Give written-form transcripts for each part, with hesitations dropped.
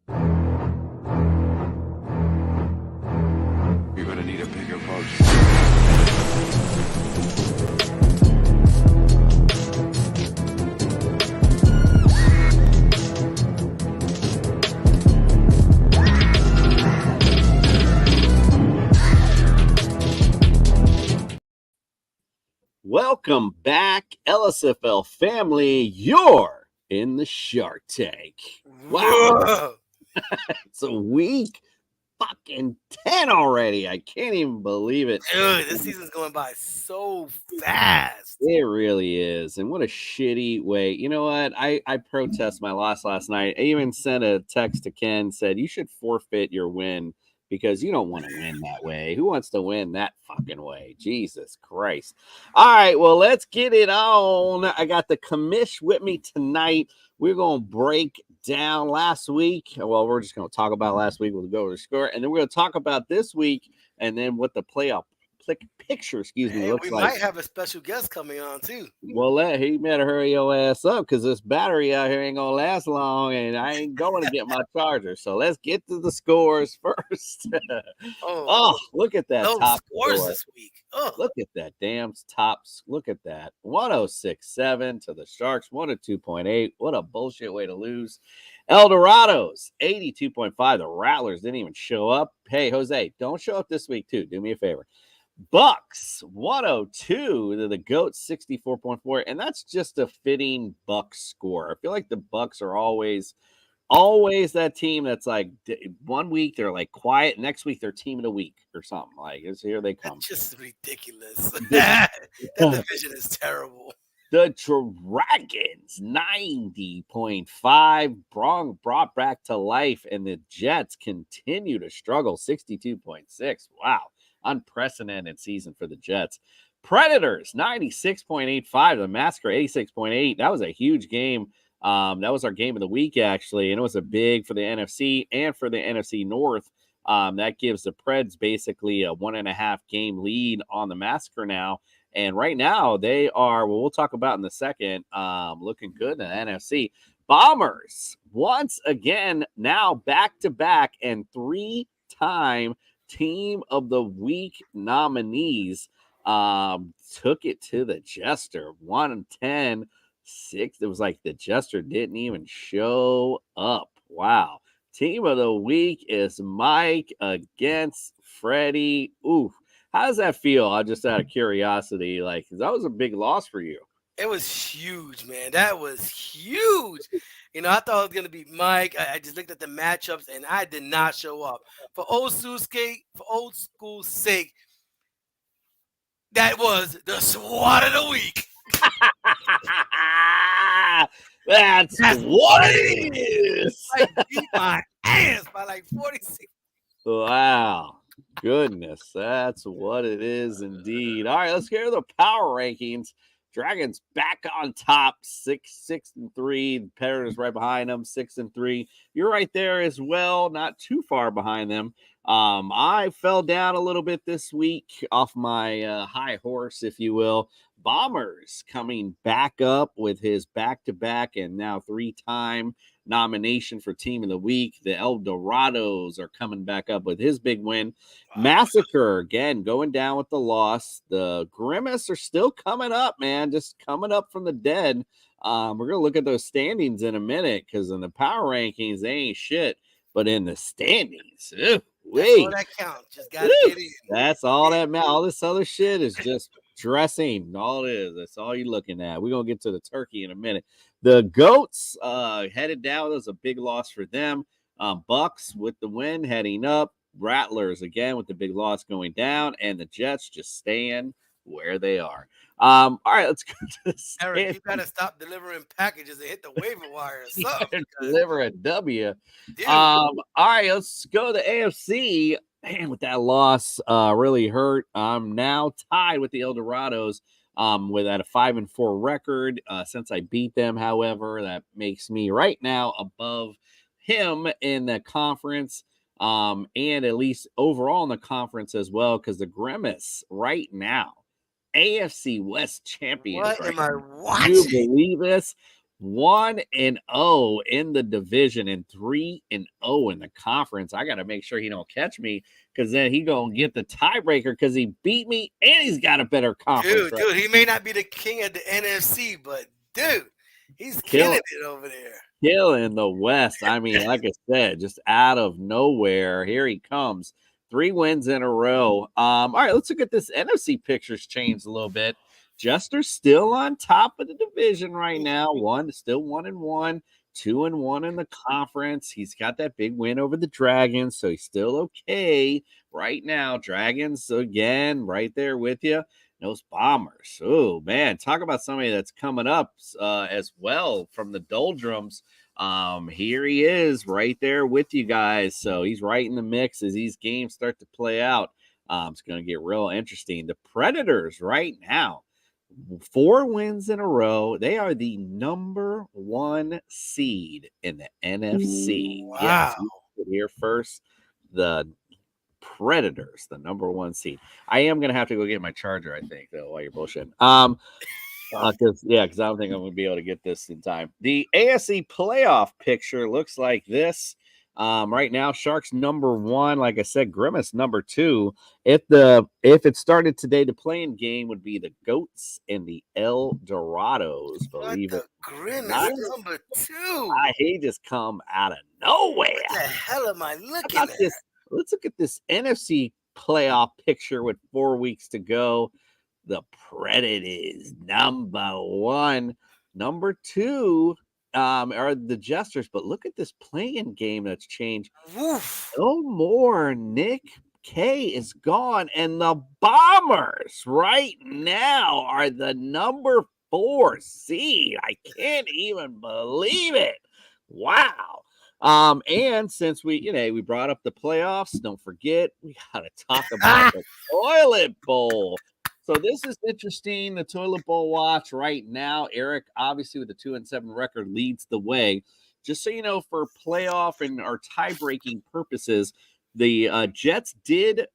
You're gonna need a bigger boat. Welcome back, Lsfl family. You're in the Shark Tank. Wow. It's a week fucking 10 already. I can't even believe it. Dude, this season's going by so fast. It really is. And what a shitty way. You know what? I protest my loss last night. I even sent a text to Ken, said you should forfeit your win because you don't want to win that way. Who wants to win that fucking way? Jesus Christ. All right, well, let's get it on. I got the commish with me tonight. We're going to break down last week. Well, we're just going to talk about last week. We'll go over the score. And then we're going to talk about this week and then what the playoff picture, looks we like. might have a special guest coming on too. Well, he better hurry your ass up because this battery out here ain't gonna last long, and I ain't going to get my charger. So let's get to the scores first. Oh, look at that top scores score this week. Oh. Look at that damn tops. Look at that 106.7 to the Sharks 102.8. What a bullshit way to lose. El Dorados 82.5. The Rattlers didn't even show up. Hey, Jose, don't show up this week too. Do me a favor. Bucks 102 to the Goats 64.4, and that's just a fitting Bucks score. I feel like the Bucks are always that team that's like 1 week they're like quiet, next week they're team of the week or something. Like it's here they come. That's just ridiculous. That division is terrible. The Dragons 90.5 brought back to life, and the Jets continue to struggle 62.6. Wow. Unprecedented season for the Jets. Predators 96.85. The Massacre 86.8. That was a huge game. That was our game of the week, actually, and it was a big for the NFC and for the NFC North. That gives the Preds basically a 1.5 game lead on the Massacre now. And right now they are, well, we'll talk about in a second, looking good in the NFC. Bombers, once again, now back-to-back and 3-time Team of the Week nominees, took it to the Jester 110-6. It was like the Jester didn't even show up. Wow. Team of the Week is Mike against Freddie. Ooh, how does that feel? Just out of curiosity, like that was a big loss for you. It was huge, man. That was huge. You know, I thought it was going to be Mike. I just looked at the matchups, and I did not show up. For old school's sake, that was the SWAT of the week. That's what it is. I beat my ass by like 46. Wow. Goodness. That's what it is indeed. All right, let's hear the power rankings. Dragons back on top, 6-3. Predators right behind them, 6-3. You're right there as well, not too far behind them. I fell down a little bit this week off my high horse, if you will. Bombers coming back up with his back-to-back and now 3-time nomination for Team of the Week. The El Dorados are coming back up with his big win. Massacre, again, going down with the loss. The Grimace are still coming up, man, just coming up from the dead. We're going to look at those standings in a minute because in the power rankings, they ain't shit. But in the standings, that's all that counts. Just got to get in. That's all that matters. All this other shit is just dressing. All it is. That's all you're looking at. We're going to get to the turkey in a minute. The Goats headed down. That was a big loss for them. Bucks with the win heading up. Rattlers again with the big loss going down. And the Jets just staying where they are. All right, let's go to this. Eric, you got to stop delivering packages and hit the waiver wire or something. Deliver a W. All right, let's go to the AFC. Man, with that loss, really hurt. I'm now tied with the El Dorados with at a 5-4 record. Since I beat them, however, that makes me right now above him in the conference. And at least overall in the conference as well, because the Grimace right now, AFC West champions. What am I Do watching? you believe this? 1-0 in the division and 3-0 in the conference. I got to make sure he don't catch me because then he gonna get the tiebreaker because he beat me and he's got a better conference. Dude, he may not be the king of the NFC, but dude, he's Killing killing it over there. Killing the West. I mean, like I said, just out of nowhere, here he comes. 3 wins in a row. All right, let's look at this NFC pictures changed a little bit. Jester's still on top of the division right now. Still 1-1, 2-1 in the conference. He's got that big win over the Dragons, so he's still okay right now. Dragons again, right there with you. Those Bombers. Oh man, talk about somebody that's coming up as well from the doldrums. Here he is right there with you guys. So he's right in the mix as these games start to play out. It's going to get real interesting. The Predators right now, 4 wins in a row. They are the number 1 seed in the NFC. Wow. Yes, here first. The Predators, the number 1 seed. I am gonna have to go get my charger, I think, though, while you're bullshitting. Because I don't think I'm gonna be able to get this in time. The ASC playoff picture looks like this. Right now, Sharks number 1, like I said, Grimace number 2. If it started today, the playing game would be the Goats and the El Dorados. Believe it. Grimace number 2. He just come out of nowhere. What the hell am I looking at? Let's look at this NFC playoff picture with 4 weeks to go. The Predators number 1, number 2 are the Jesters. But look at this playing game that's changed. Woof. No more Nick K is gone, and the Bombers right now are the number 4 seed. I can't even believe it. Wow. And since we brought up the playoffs, don't forget we gotta talk about the toilet bowl. So this is interesting. The toilet bowl watch right now. Eric, obviously with the 2-7 record, leads the way. Just so you know, for playoff and our tie-breaking purposes, the Jets did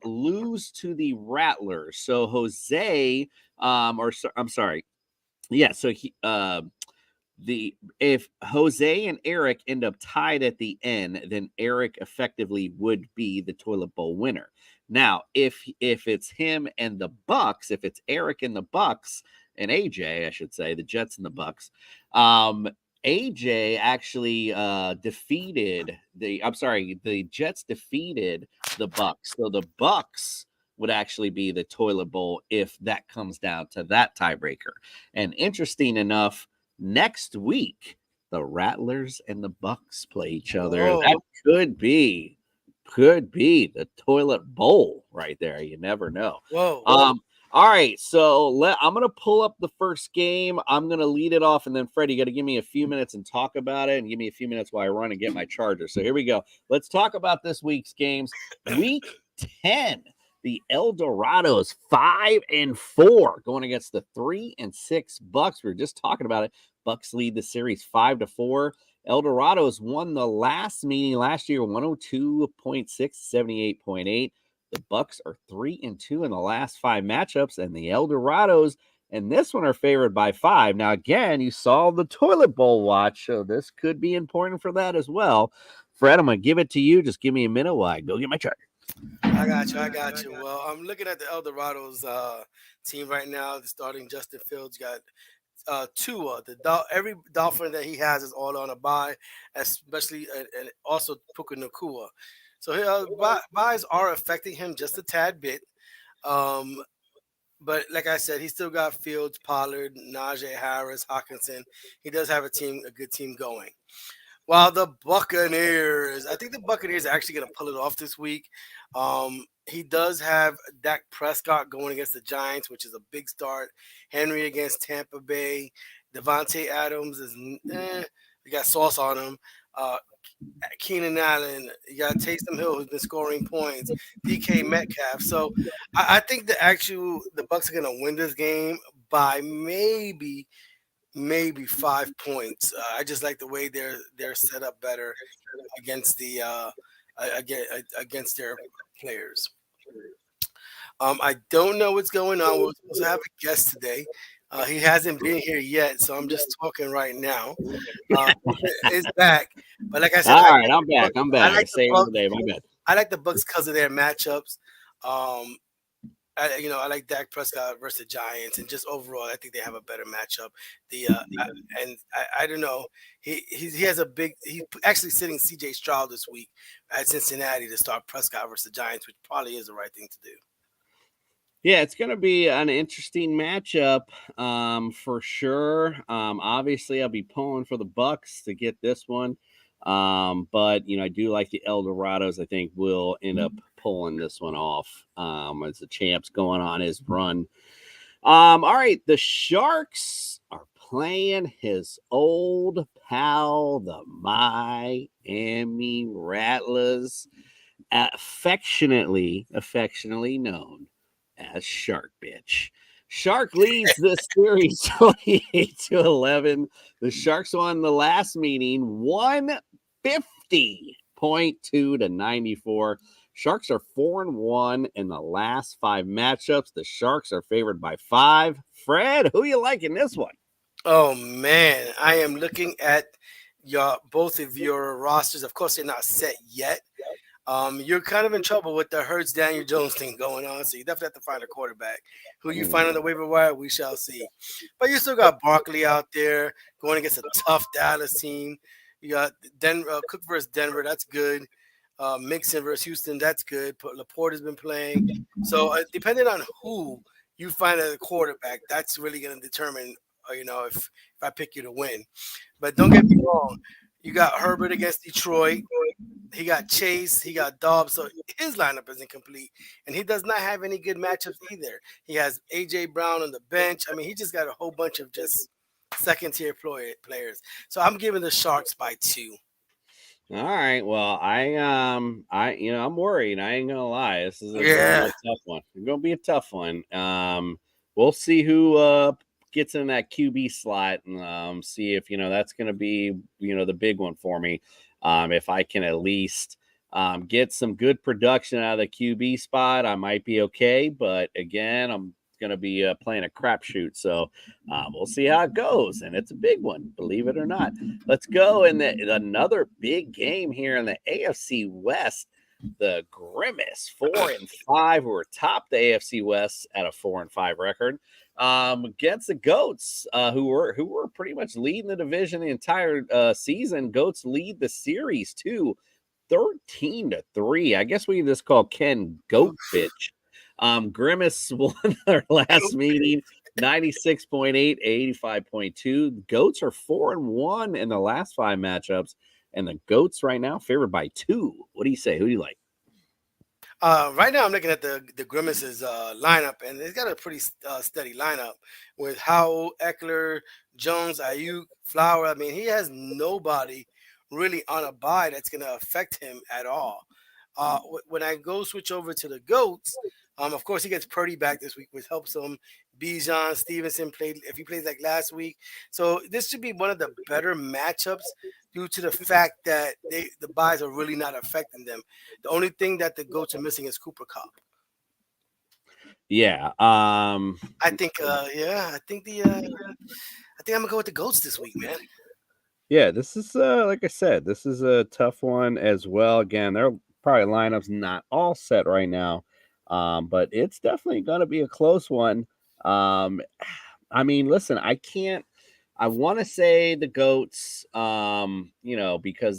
lose to the Rattlers. So Jose, I'm sorry, yeah. So he if Jose and Eric end up tied at the end, then Eric effectively would be the toilet bowl winner. Now, if it's him and the Bucks, if it's Eric and the Bucks and AJ, I should say, the Jets and the Bucks, AJ actually the Jets defeated the Bucks. So the Bucks would actually be the toilet bowl if that comes down to that tiebreaker. And interesting enough, next week, the Rattlers and the Bucks play each other. Whoa. That could be the toilet bowl right there. You never know. Whoa. All right, so I'm going to pull up the first game. I'm going to lead it off, and then, Freddie, you got to give me a few minutes and talk about it, and give me a few minutes while I run and get my charger. So here we go. Let's talk about this week's games. Week 10, the El Dorados 5-4 going against the 3-6 Bucks. We were just talking about it. Bucks lead the series 5-4. El Dorados won the last meeting last year, 102.6, 78.8. The Bucks are 3-2 in the last 5 matchups, and the El Dorados and this one are favored by 5. Now, again, you saw the toilet bowl watch, so this could be important for that as well. Fred, I'm going to give it to you. Just give me a minute while I go get my charger. I got you. Well, I'm looking at the El Dorados team right now. The starting Justin Fields got Tua. Every Dolphin that he has is all on a bye, especially and also Puka Nacua. So buys are affecting him just a tad bit. But like I said, he still got Fields, Pollard, Najee Harris, Hawkinson. He does have a good team going. While the Buccaneers, I think the Buccaneers are actually going to pull it off this week. He does have Dak Prescott going against the Giants, which is a big start. Henry against Tampa Bay. Devontae Adams is you got sauce on him. Keenan Allen, you got Taysom Hill, who's been scoring points. DK Metcalf. So I think the Bucs are going to win this game by maybe 5 points. I just like the way they're set up better against against their players. I don't know what's going on. We're supposed to have a guest today. He hasn't been here yet, so I'm just talking right now. Is back, but like I said, All right, I'm back. I'm I back. like the Save Bucks. the day. My bad. I like the Bucks because of their matchups. Um, I like Dak Prescott versus the Giants, and just overall, I think they have a better matchup. I don't know. He has a big. He actually sitting C.J. Stroud this week at Cincinnati to start Prescott versus the Giants, which probably is the right thing to do. Yeah, it's going to be an interesting matchup for sure. Obviously, I'll be pulling for the Bucks to get this one. But, I do like the Eldorados. I think will end up pulling this one off as the champ's going on his run. All right, the Sharks are playing his old pal, the Miami Rattlers, affectionately known as Shark Bitch. Shark leads the series 28-11. The Sharks won the last meeting 150.2-94. Sharks are 4-1 in the last 5 matchups. The Sharks are favored by 5. Fred, who you like in this one? Oh man, I am looking at both of your rosters. Of course, they're not set yet. You're kind of in trouble with the Hurts Daniel Jones thing going on, so you definitely have to find a quarterback. Who you find on the waiver wire, we shall see. But you still got Barkley out there going against a tough Dallas team. You got Cook versus Denver, that's good. Mixon versus Houston, that's good. Laporte has been playing. So depending on who you find as a quarterback, that's really going to determine, if I pick you to win. But don't get me wrong, you got Herbert against Detroit. He got Chase, he got Dobbs, so his lineup isn't complete, and he does not have any good matchups either. He has AJ Brown on the bench. I mean, he just got a whole bunch of just second-tier players. So I'm giving the Sharks by 2. All right. Well, I'm worried. I ain't gonna lie. This is gonna be a tough one. It's gonna be a tough one. We'll see who gets in that QB slot and see if that's gonna be the big one for me. If I can at least get some good production out of the QB spot, I might be okay. But again, I'm going to be playing a crapshoot. So we'll see how it goes. And it's a big one, believe it or not. Let's go in another big game here in the AFC West. The Grimace 4-5, who are top the AFC West at a 4-5 record, against the Goats, who were pretty much leading the division the entire season. Goats lead the series too, 13-3. I guess we can just call Ken Goat Bitch. Grimace won their last meeting 96.8, 85.2. Goats are 4-1 in the last 5 matchups. And the Goats right now favored by 2. What do you say? Who do you like? Right now, I'm looking at the Grimace's lineup, and they've got a pretty steady lineup with Howell, Eckler, Jones, Ayuk, Flower. I mean, he has nobody really on a bye that's going to affect him at all. When I switch over to the Goats, of course, he gets Purdy back this week, which helps him. Bijan, Stevenson played if he plays like last week. So this should be one of the better matchups due to the fact that the buys are really not affecting them. The only thing that the Goats are missing is Cooper Kupp. Yeah. I think I'm gonna go with the Goats this week, man. Yeah, this is like I said, this is a tough one as well. Again, their probably lineups not all set right now. But it's definitely going to be a close one. I mean, listen, I want to say the Goats, because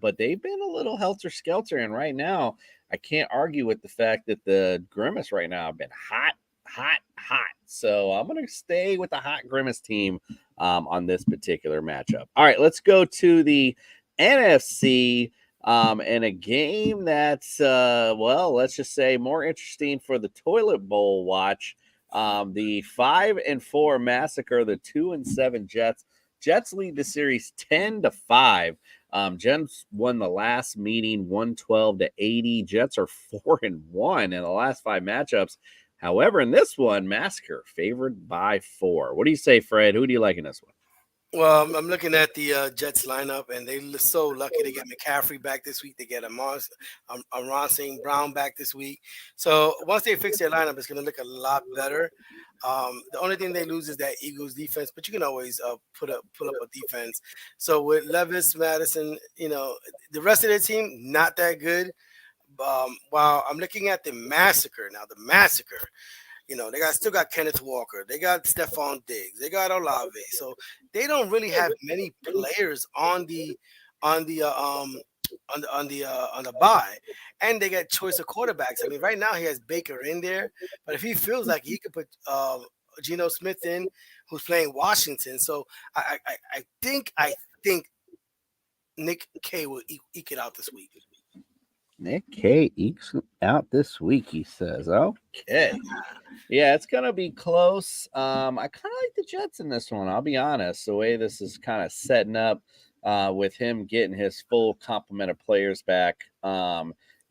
but they've been a little helter-skelter. And right now, I can't argue with the fact that the Grimace right now have been hot. So I'm going to stay with the hot Grimace team on this particular matchup. All right, let's go to the NFC. And a game that's, let's just say more interesting for the toilet bowl watch. The 5-4 massacre, the 2-7 Jets. Jets lead the series 10-5. Jets won the last meeting 112-80. Jets are 4-1 in the last 5 matchups. However, in this one, massacre favored by 4. What do you say, Fred? Who do you like in this one? Well, I'm looking at the Jets lineup, and they're so lucky to get McCaffrey back this week. They get Ron St. Brown back this week. So once they fix their lineup, it's going to look a lot better. The only thing they lose is that Eagles defense, but you can always pull up a defense. So with Levis, Madison, the rest of their team not that good. While I'm looking at the massacre now, they still got Kenneth Walker, they got Stephon Diggs, they got Olave. So they don't really have many players on the bye, and they get choice of quarterbacks. I mean, right now he has Baker in there, but if he feels like he could put Geno Smith in, who's playing Washington, so I think Nick K will eke it out this week. Nick K ekes out this week, he says. Okay. Yeah, it's going to be close. I kind of like the Jets in this one, I'll be honest. The way this is kind of setting up with him getting his full complement of players back,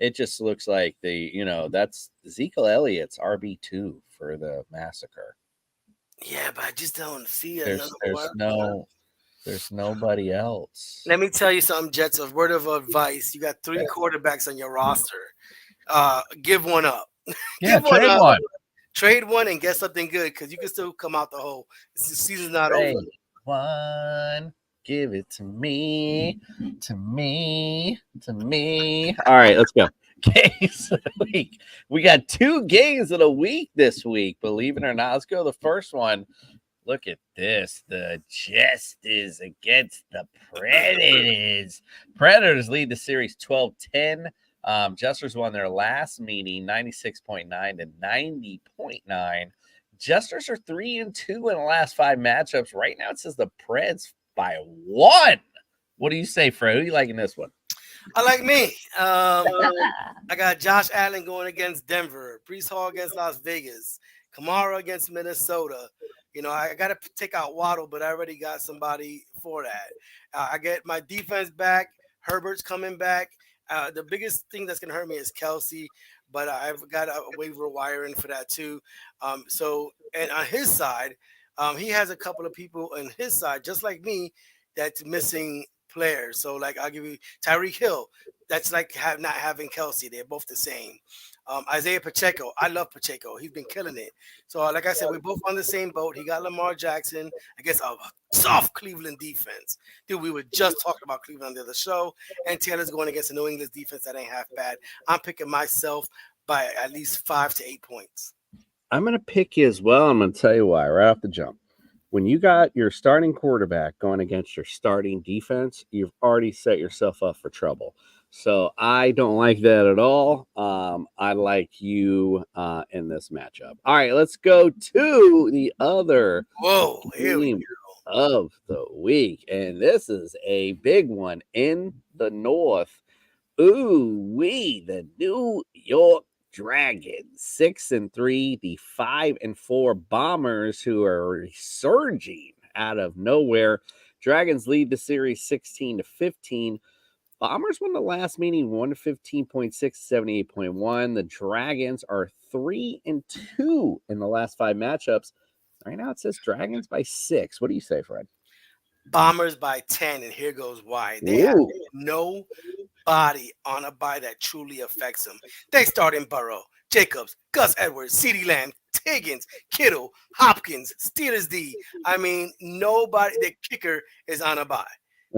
it just looks like that's Ezekiel Elliott's RB2 for the massacre. Yeah, but I just don't see There's nobody else. Let me tell you something, Jets. A word of advice: you got 3 quarterbacks on your roster. Give one up. Yeah, trade one. Trade one and get something good, because you can still come out the hole. The season's not over. One, give it to me. All right, let's go. Games of the week. We got 2 games of the week this week. Believe it or not, let's go to the first one. Look at this. The Jesters against the Predators. Predators lead the series 12-10. Jesters won their last meeting 96.9 to 90.9. Jesters are 3-2 in the last 5 matchups. Right now it says the Preds by 1. What do you say, Fred? Who do you like in this one? I like me. I got Josh Allen going against Denver. Breece Hall against Las Vegas. Kamara against Minnesota. I got to take out Waddle, but I already got somebody for that. I get my defense back. Herbert's coming back. The biggest thing that's going to hurt me is Kelsey, but I've got a waiver wire in for that too. And on his side, he has a couple of people on his side, just like me, that's missing players. So, like, I'll give you Tyreek Hill. That's like not having Kelsey. They're both the same. Isaiah Pacheco. I love Pacheco. He's been killing it. So, like I said, we're both on the same boat. He got Lamar Jackson against a soft Cleveland defense. Dude, we were just talking about Cleveland on the other show, and Taylor's going against a New England defense that ain't half bad. I'm picking myself by at least 5 to 8 points. I'm going to pick you as well. I'm going to tell you why right off the jump. When you got your starting quarterback going against your starting defense, you've already set yourself up for trouble. So I don't like that at all. I like you in this matchup. All right, let's go to the other game of the week. And this is a big one in the North. The New York Dragons, 6-3, the 5-4 Bombers, who are resurging out of nowhere. Dragons lead the series 16-15. Bombers won the last meeting 115.6, 78.1. The Dragons are 3-2 in the last 5 matchups. Right now it says Dragons by 6. What do you say, Fred? Bombers by 10, and here goes why. They have no body on a bye that truly affects them. They start in Burrow, Jacobs, Gus Edwards, CeeDee Lamb, Higgins, Kittle, Hopkins, Steelers D. I mean, nobody. Their kicker is on a bye.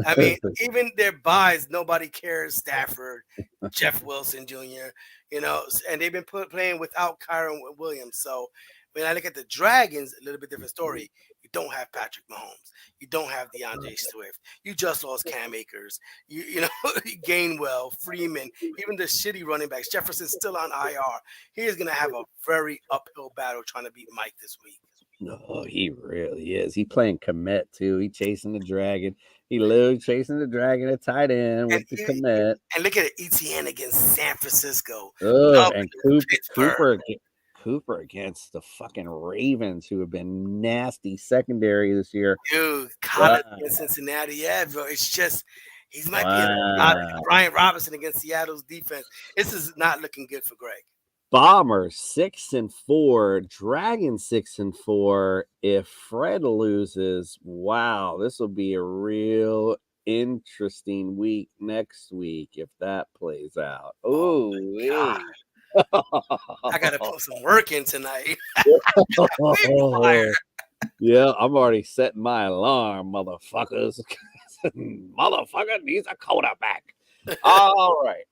I mean, even their buys, nobody cares. Stafford, Jeff Wilson Jr., and they've been playing without Kyron Williams. So when I look at the Dragons, a little bit different story. You don't have Patrick Mahomes. You don't have DeAndre Swift. You just lost Cam Akers. You Gainwell, Freeman, even the shitty running backs. Jefferson's still on IR. He is going to have a very uphill battle trying to beat Mike this week. No, he really is. He playing commit too. He chasing the Dragon. He literally chasing the Dragon at tight end with the commit. And look at it, ETN against San Francisco. And Cooper against the fucking Ravens, who have been nasty secondary this year. Dude, Collins against Cincinnati. Yeah, bro. It's just he might be Brian Robinson against Seattle's defense. This is not looking good for Greg. Bombers 6-4, Dragons 6-4. If Fred loses, wow, this will be a real interesting week next week if that plays out. Oh Oh, God, I gotta put some work in tonight. Waiver wire. yeah, I'm already setting my alarm, motherfuckers. Motherfucker needs a quarterback. All right.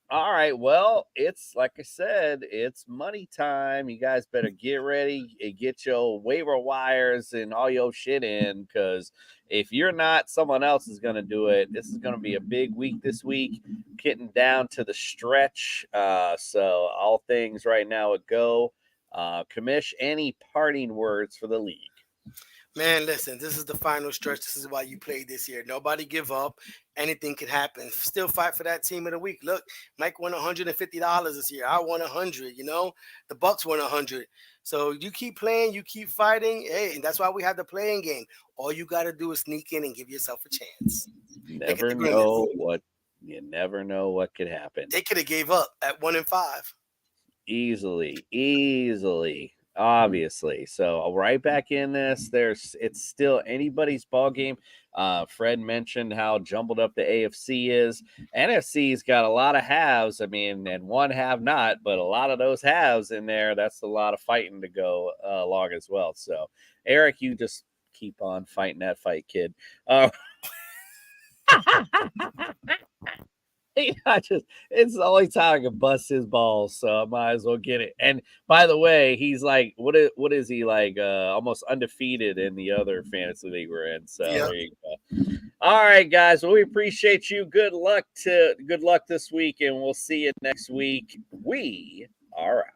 All right. Well, it's like I said, it's money time. You guys better get ready and get your waiver wires and all your shit in, because if you're not, someone else is going to do it. This is going to be a big week this week, getting down to the stretch. So all things right now at go. Commish, any parting words for the league? Man, listen, this is the final stretch. This is why you played this year. Nobody give up. Anything can happen. Still fight for that team of the week. Look, Mike won $150 this year. I won 100. You know, the Bucks won 100. So you keep playing, you keep fighting. Hey, and that's why we have the playing game. All you got to do is sneak in and give yourself a chance. You never know what could happen. They could have gave up at 1-5. Easily, obviously. So right back in this. It's still anybody's ball game. Fred mentioned how jumbled up the AFC is. NFC's got a lot of halves. I mean, and one have not, but a lot of those halves in there. That's a lot of fighting to go along as well. So Eric, you just keep on fighting that fight, kid. It's the only time I can bust his balls, so I might as well get it. And by the way, he's like, what is he like? Almost undefeated in the other fantasy league we're in. So There you go. All right, guys. Well, we appreciate you. Good luck this week, and we'll see you next week. We are out.